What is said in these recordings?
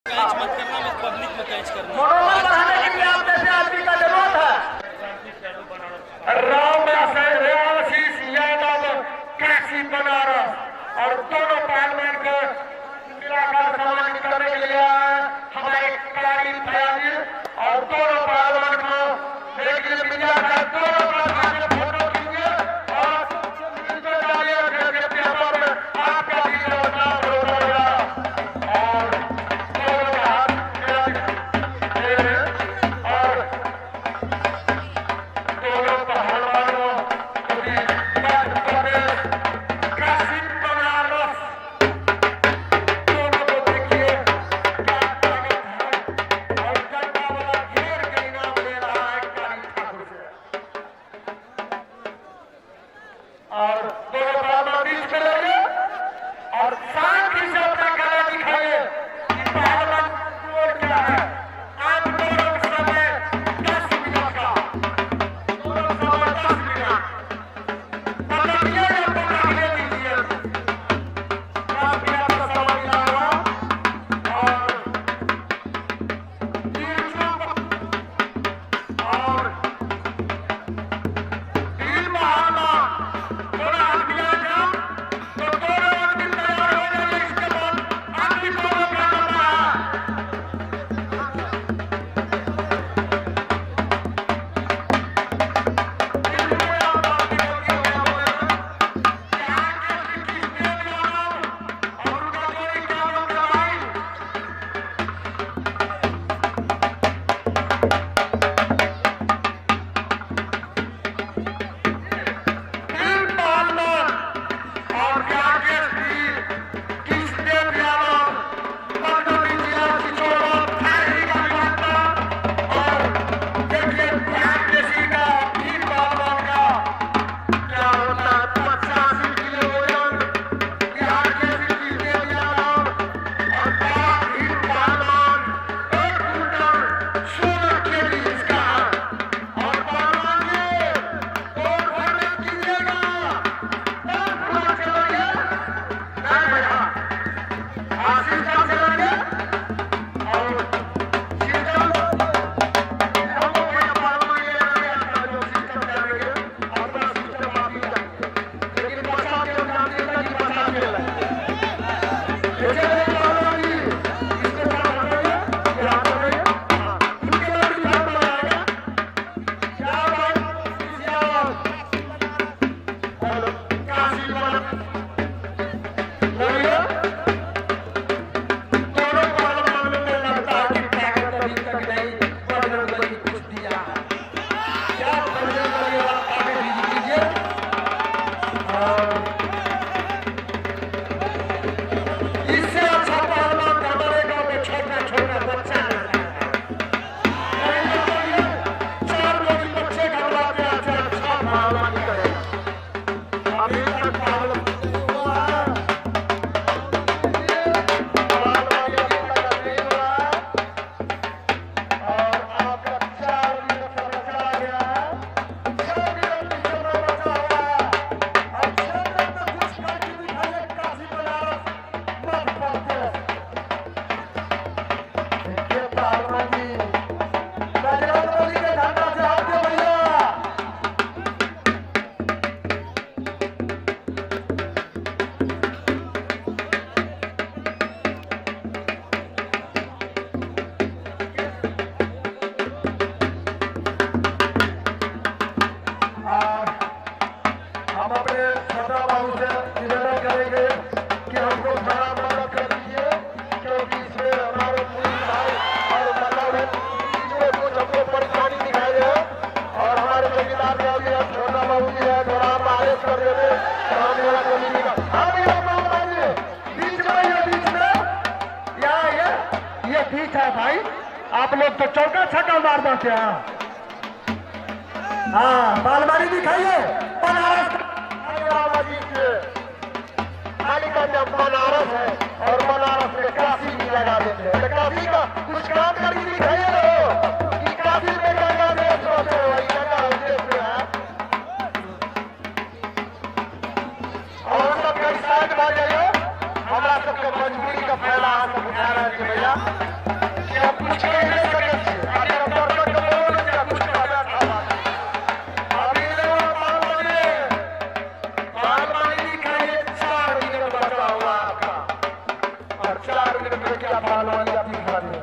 Catch मत करना, बस पब्लिक में कैच करना। मनोबल बढ़ाने के लिए आप जैसे आदमी का जरूरत है। रामआशीष यादव काशी बनारस और दोनों पहलवान को मिलाकर सम्मानित करने के लिए हमारे कलारी फयाजी और दोनों पहलवान को एक मीडिया का दोनों का फोटो लीजिए और इनको डालिए आपका भी योगदान होगा और दोनों का हाथ और दोनों पहलवानों को भी काशी बनारस दोनों को देखिए क्या ताकत है और जनता वाला घेर के इनाम ले रहा है काली ठाकुर से और दोनों पहलवान बीच में रहिए और शांति से अपना कला दिखाइए कि पहलवान जोर क्या है। आप दोनों का समय 10 मिनट का, दोनों समय 10 मिनट बताइए या बताइए दीजिए 10 मिनट का समय मिला हुआ और तीन चुप और तीन बहाना थोड़ा हाथ मिला जाओ तो दोनों आदमी तैयार हो जाइए। इसके बाद आदमी दोनों का नंबर है। इससे अच्छा पहलवान हमारे गांव में छोटा छोटा बच्चा रहता है। 4 रोज बच्चे घबराते हैं, अच्छा पहलवान करेगा। अभी तक पहलवान नहीं हुआ है। पहलवान अभी तक नहीं हुआ है और आपका 4 मिनट का बचा गया है। 6 मिनट पीछे में बचा हुआ है और 6 मिनट में कुछ करके दिखाइए काशी बनारस मत पड़ते। देखिए पहलवान जी बजरंगबली के झंडा से हाथ दे भैया। और हम अपने छोटा बाबू से निवेदन करेंगे कि हमको थोड़ा मदद कर दीजिए क्योंकि इसमें हमारे पुलिस भाई और मतलब इसमें कुछ हमको परेशानी दिखाई दे और हमारे चौकीदार का भी है, छोटा बाबू जी है, थोड़ा हम आदेश कर देते सामने वाला कमेटी का। हाँ भैया बाबू जी बीच में ये बीच में यहाँ ये ठीक है भाई। आप लोग तो चौका छक्का मार देते हैं। हाँ बालबारी दिखाइए बनारस का जब बनारस है और बनारस में काशी भी लगा देते हैं। काशी का कुछ काम करके दिखाइए ना कि काशी में क्या देश होते हैं, वही जगह देश में है और सबका साथ बात है। हमारा सबके मजबूरी का फैला सब उठा रहे हैं भैया। पहलवानी आपकी दिखा दी।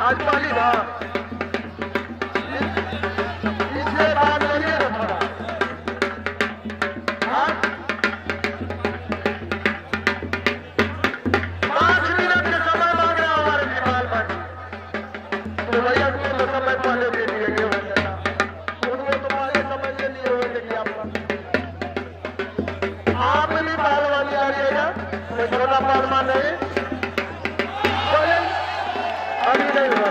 आज वाली था इससे बात करिए ना थोड़ा। हाँ 5 मिनट का समय मांग रहा हमारे विमान पर, तो भैया को तो समय पहले दे दिएंगे उनको तो पहले समझ ले लिए होंगे कि आप भी पहलवानी आ रही है क्या? कोई छोटा पहलवान नहीं अभी नहीं हुआ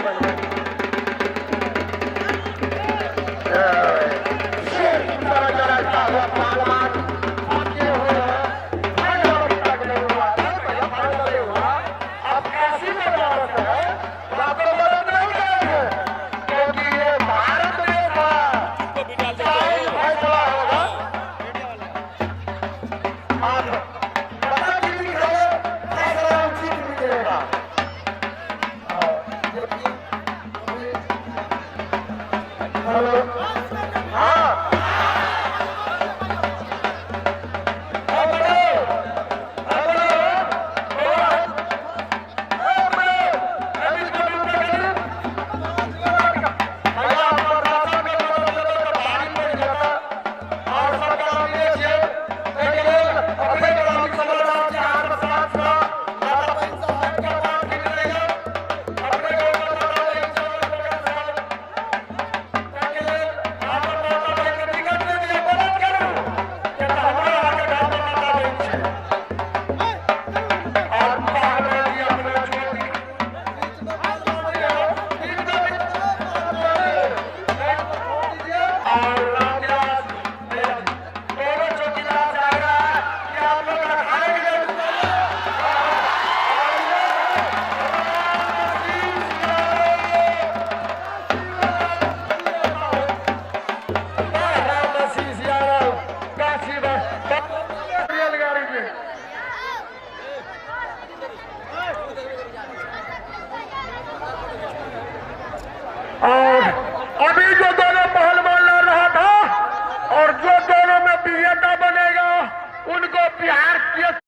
और अभी जो दोनों पहलवान लड़ रहा था और जो दोनों में विजेता बनेगा उनको बिहार के